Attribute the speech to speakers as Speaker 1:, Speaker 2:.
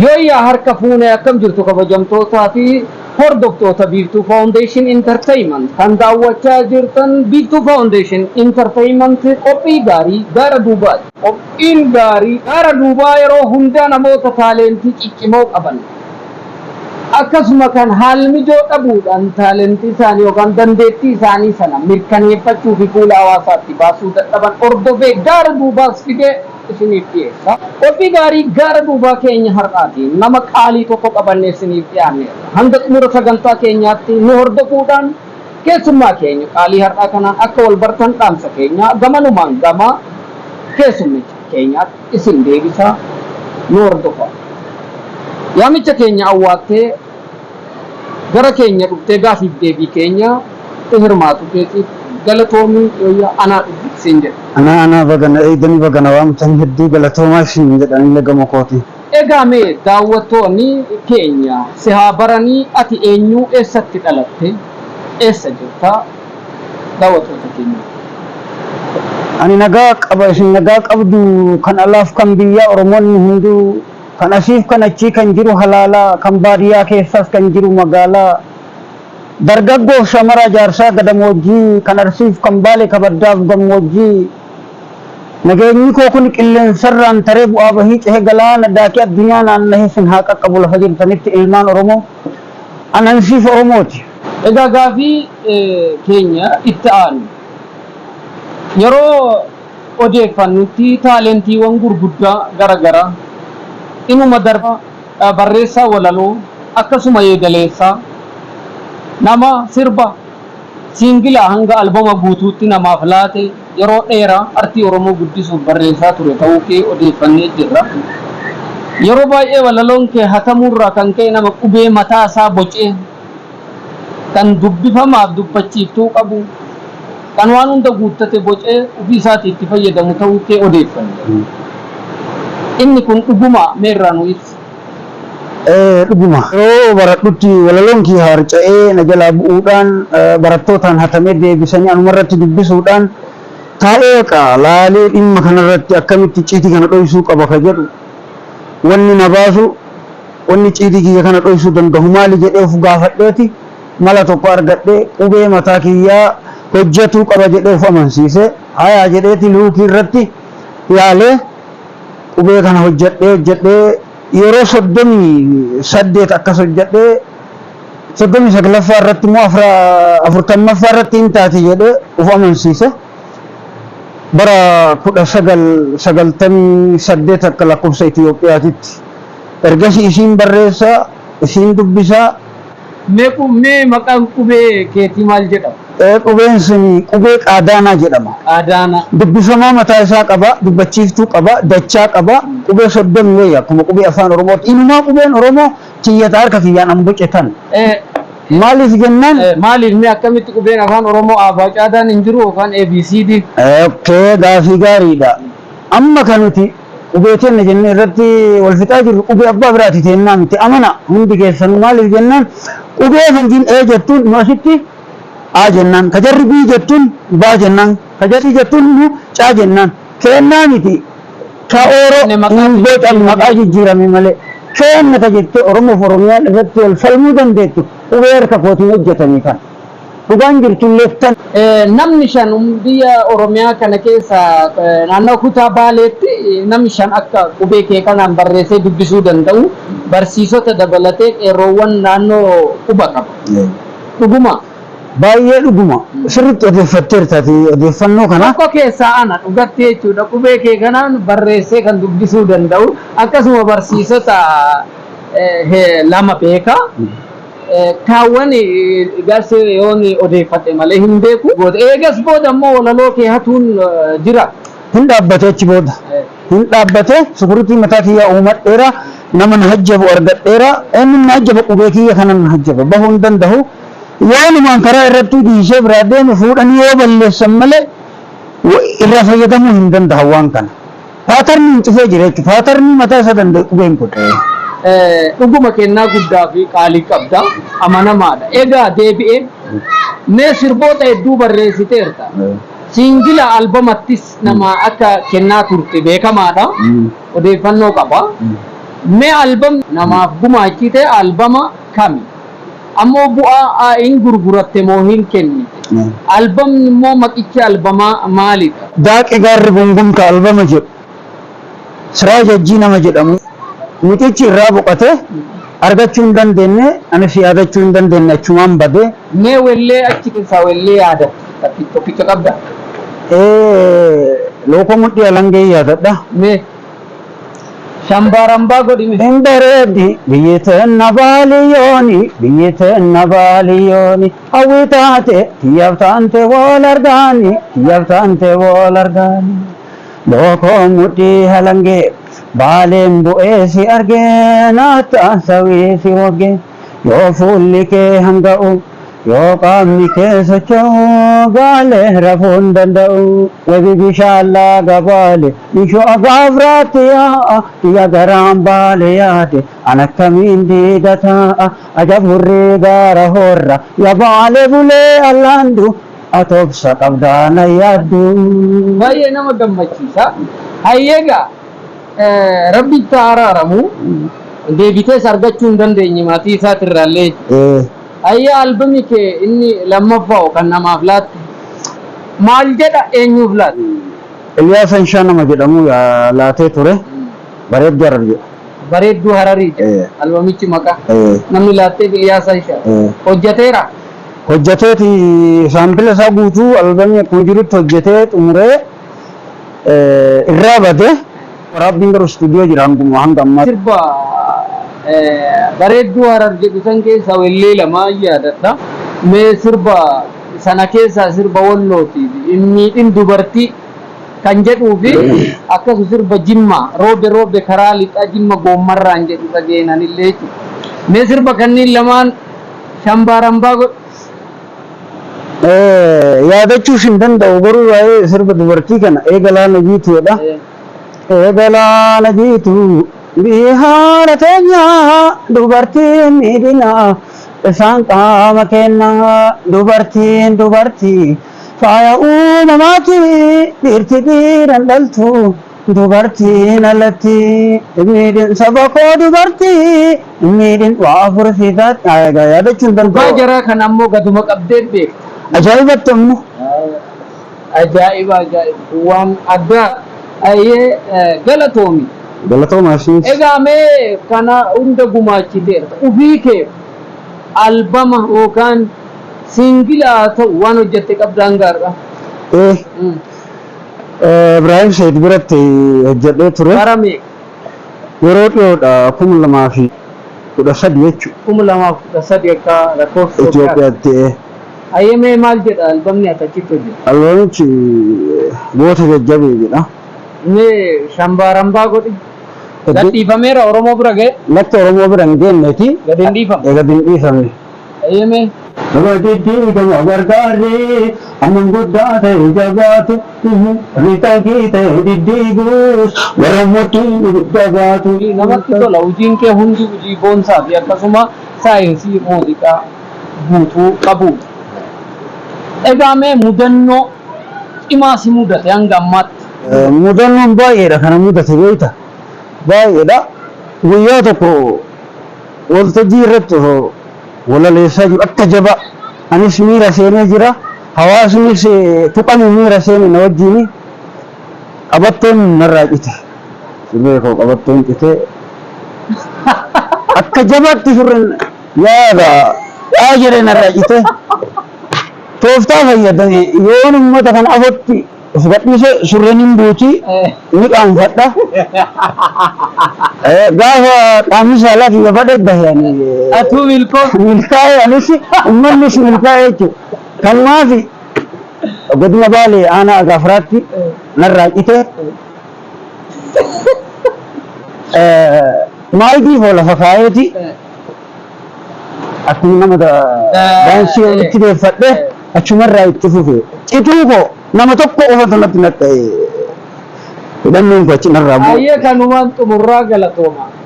Speaker 1: Yoya harka fuune akkam jirtu kabajamtootaa fi hordoftoota Biiftuu Foundation Entertainment kan daawwachaa jirtan Biiftuu Foundation Entertainment qophii gaarii gara duubaati. Qophiin gaarii gara duubaa yeroo hundaa namoota taalentii ciccimoo qaban akkasuma kan haal mijoo dhabuudhaan taalentii isaanii yookaan dandeettii isaanii sana mirkaneeffachuu fi fuula hawaasaatti baasuu dadhaban hordofee gara duubaas fidee isiniif dhiyeessa. Qophii gaarii gara duubaa keenya har'aatiin nama qaalii tokko qabannee isiniif dhiyaanneerra. Hanga xumura sagantaa keenyaatti nu hordofuudhaan keessummaa keenya qaalii har'aa kanaan akka wal bartan dhaamsa keenya gamanumaan gama keessummicha keenyaatti isin deebisa nu hordofa. Yaamicha keenya awwaattee gara keenya dhuftee gaafiif deebii keenya hirmaatu keetiif galatoomii yoya anaa dhufsiin jedha.
Speaker 2: Ana bagana eedani bagana waamtan hedduu galatoomaa isin jedhanillee gama kooti.
Speaker 1: Egaa mee daawwattoonni keenya si haa baranii ati eenyu eessatti dhalatte eessa jirta daawwattoota keenya.
Speaker 2: Ani nagaa qaba isin nagaa qabdu kan alaaf kan biyya Oromoonni hunduu kan asiif kan achi kan jiru halaalaa kan baadiyyaa keessas kan jiru magaalaa dargaggoo shamara jaarsaa gadamoojjii kan arsiif kan baale kabaddaaf gammoojjii nageenyi koo kun qilleensarraan taree bu'aa bahii cehe galaana daakii addunyaa naannahee sin haa qaqqabu lafa jirtanitti ilmaan Oromoo anansiif Oromooti.
Speaker 1: Egaa gaafii keenya itti aanu yeroo odeeffannutti taalentiiwwan gurguddaa garagaraa inuma darba barreessaa walaloo akkasuma yeedaleessaa nama sirba siingilaa hanga albama guutuutti namaaf laate yeroo dheeraa artii Oromoo guddisuuf barreessaa ture ta'uu kee odeeffannee jirra. Yeroo baay'ee walaloon kee hatamurraa kan ka'e nama qubee mataa isaa bocee kan dubbifamaaf dubbachiiftuu qabu kan waan hunda guuttate bocee ofii isaatii itti fayyadamu ta'uu kee odeeffanne. Inni kun dhuguma meerraa nu ibsa.
Speaker 2: Dhuguma yeroo baradhutti walaloon kee harca'ee na jalaa bu'uudhaan barattootaan hatamee deebisanii anumarratti dubbisuudhaan taa'ee laalee dhimma kanarratti akkamitti ciitii kana dhoysuu qaba ka jedhu wanni na baasu wanni ciitii kiyya kana dhoysuu danda'u maali jedhee of gaafadheeti mala tokko argadhee qubee mataa kiyyaa hojjetuu qaba jedhee of amansiise hayaa jedheeti luukii irratti yaalee qubee kana hojjedhee yeroo 38 akkas hojjedhee 39ffaa irratti immoo 40ffaa irratti hin taate jedhee of amansiise bara 1998 akka lakkoofsa Itoophiyaatitti ergasii isiin barreessaa isiin dubbisaa.
Speaker 1: Mee maqaan qubee keetii maal jedhama?
Speaker 2: Qubeen sun qubee qaadaanaa jedhama.
Speaker 1: Qaadaanaa.
Speaker 2: Dubbifamaa mataa isaa qaba, dubbachiiftuu qaba, dachaa qaba. Qubee 30 wayya akkuma qubee afaan Oromooti. Inumaa qubeen Oromoo kiyyata harka kiyyaan ambocetan. Maaliif jennaan?
Speaker 1: Maaliif mee akkamitti qubeen afaan Oromoo afaa caadaan hin jiru yookaan ABCD?
Speaker 2: Gaafii gaariidha. Amma kan nuti qubee teenya jennee irratti wal fixaa jirru qubee abbaa biraati teennaa miti amana hundi keessanuu maaliif jennaan qubee fanjiin jettuun nu asitti A jennaan kajarri B jettuun baa jennaan kajarri jettuun nu caa jennaan keennaa miti ka ooroo hin bocan maqaa jijjiirame malee keenna ka jettee Oromoof Oromiyaan irratti wal falmuu dandeettu qubee harka kootiin hojjetame kan dhugaan jirtuun leettan.
Speaker 1: Namni shan biyya Oromiyaa kana keessa naannoo kutaa Baaleetti namni shan akka qubee kee kanaan barreessee dubbisuu danda'u barsiisota dabalatee qeerroowwan naannoo quba qaba. Dhuguma.
Speaker 2: Baay'ee dhuguma. Sirriitti odeeffatteerta odeeffannoo kana.
Speaker 1: Tokko keessaa ana dhugatti jechuudha qubee kee kanaan barreessee kan dubbisuu danda'u akkasuma barsiisota lama beeka. Kaawwan gaasee yoon odeeffate malee hin beeku. Eegas booda immoo walaloo kee hatuun jira.
Speaker 2: Hin dhaabbate achi booda. Hin dhaabbate sukuritii mataa kiyyaa uumadheera nama na hajjabu argadheera inni na hajjaba qubee kiyya kana na hajjaba bahuu hin danda'u. Yaanumaan karaa irratti dhiishee biraa deeme fuudhanii yoo balleessan malee irraa fayyadamuu hin danda'u waan kana. Paatarniin cufee jira jechuudha. Paatarnii mataa isa danda'e qubeen kun.
Speaker 1: Dhuguma kennaa guddaa fi qaalii qabda amanamaadha. Egaa deebi'ee mee sirboota hedduu barreessiteerta. Siingila albamattis nama akka kennaa turte beekamaadha. Odeeffannoo qaba. Mee albam namaaf gumaachite albama kami? Ammoo bu'aa hin gurguratte moo hin kennite? Albamni immoo maqichi albamaa maalidha?
Speaker 2: Daaqi gaarri gungumka albama jedhu siraa jajjii nama jedhamu mitichi irraa boqote argachuu hin dandeenye anis yaadachuu hin dandeenye achumaan badee
Speaker 1: Mee wellee achi keessaa wellee yaadatte tokkicha qabda?
Speaker 2: lookoo mudhii alangee yaadadha.
Speaker 1: Mee shambaarambaa godhime.
Speaker 2: Indareedi biyyi teenna baaliyooni biyyi teenna baaliyooni hawwi taate kiyyaaf taante wal argaani kiyyaaf taante wal argaani lookoo mudhii alangee baaleen bu'ee si argee naattaan sawii si hoggee yoo fuulli kee hanga'u yoo qaamni kee socho'u gaalee rafuu hin danda'u wabi bishaan laaga baale bishoo gaafraatti yaa'a kiyya garaan baale yaade an akkamiin diida taa'a ajab hurrii gaara horra ya baale bulee allaandu atobsa qabdaana yaaddu.
Speaker 1: Baay'ee nama gammachiisa. Hayyeegaa rabbitti araaramu deebitees argachuu hin dandeenye maatii isaatirraallee. Ayyaa albamni kee inni lammaffaa kan namaaf laatti maal jedha eenyuuf laatti?
Speaker 2: Eliyaas Anshaa nama jedhamu laatee ture bareedduu Hararii jedha.
Speaker 1: Bareedduu Hararii jedha albamichi maqaa namni laatteef Eliyaas Anshaa hojjeteera.
Speaker 2: Hojjeteeti saampila isaa guutuu albamni akkuma jirutti hojjetee xumuree irraa badee waraabbiin garuu istuudiyoo jira hanga ammaa.
Speaker 1: Sirba bareedduu Harar jedhu san keessaa wellee lama yaadadha. Mee sirba sana keessaa sirba Wallooti miidhin dubartii kan jedhuu fi akkasuma sirba Jimma roobe karaa lixaa Jimma goommarraan jedhu dhageenanillee jechuudha. Mee sirba kanneen lamaan shambaarambaa godhu.
Speaker 2: Yaadachuus hin danda'u garuu waa'ee sirba dubartii kana eegalaana jiituudha. Eegalaana jiitu bihaara teenya dubartiin miidhina isaan qaama kenna dubartii faaya uumamaati dhiirti dhiiran dhaltu dubartiin alatti miidhin saba koo dubartii miidhin waa fursiisaatti yaadachuu hin danda'u.
Speaker 1: Abbaa jaraa kan ammoo gaduma qabdee beekta.
Speaker 2: Ajaa'ibatti ammoo.
Speaker 1: Ajaa'iba waan addaa ayyee galatoomi.
Speaker 2: Galatooma asiin.
Speaker 1: Egaa mee kana hunda gumaachiteerta ufii kee albama yookaan singilaa ta'u waan hojjette qabdaan gaarra.
Speaker 2: Ibrahim Said biratti hojjedhee ture.
Speaker 1: Bara meeqa?
Speaker 2: Yeroo dhiyoodha 2013 jechuudha.
Speaker 1: 2013 akka lakkoofsa
Speaker 2: Itoophiyaatti.
Speaker 1: Ayyee mee maal jedha albamni achitti hojjete?
Speaker 2: Albamichi goota jajjabee jedha.
Speaker 1: Mee shambaarambaa godhi. Gadhiifameera Oromoo bira ga'e?
Speaker 2: Lakki Oromoo bira hin geenneeti.
Speaker 1: Gadi hin dhiifamne?
Speaker 2: Gadi hin dhiifamne.
Speaker 1: Ayyee mee?
Speaker 2: Nama diddiigama gargaaree anan guddaa ta'e jabaatu riixagii ta'e diddiiguus warra mootii jabaatu.
Speaker 1: Namatti tola hojiin kee hundi hojii boonsaa fi akkasuma saayinsii muuziqaa guutuu qabudha. Egaa mee mudannoo cimaa si mudate hanga ammaatti?
Speaker 2: Mudannoon baay'eedha kana mudate beekta. Baay'eedha. Guyyaa tokko waltajjii irratti walaleessaa jiru akka jaba anis miira seenee jira hawaasnis tuqame miira seene na wajjin qabattoon narraa cite beekoo qabattoon cite akka jabaatti surren yaada jedhee narraa cite tooftaa fayyadame yoon ummata kan afatti gadhiise surreen hin buuti ni qaanfadha gaafa qaamni saalaa fi gafadhe bahani
Speaker 1: Atuu
Speaker 2: milkaa'e anis ummannis milkaa'e jechuudha kanumaafi godina baalee aanaa agaafraatti narraa cite maayidiif lafa kaa'eeti akkuma nama daansii walitti deeffadhe achumarraa itti fufe cituu koo nama tokko qofatu natti naqe hidhannoon koo achi narraa bu'e.
Speaker 1: Ayyee kanumaan xumurraa galatooma.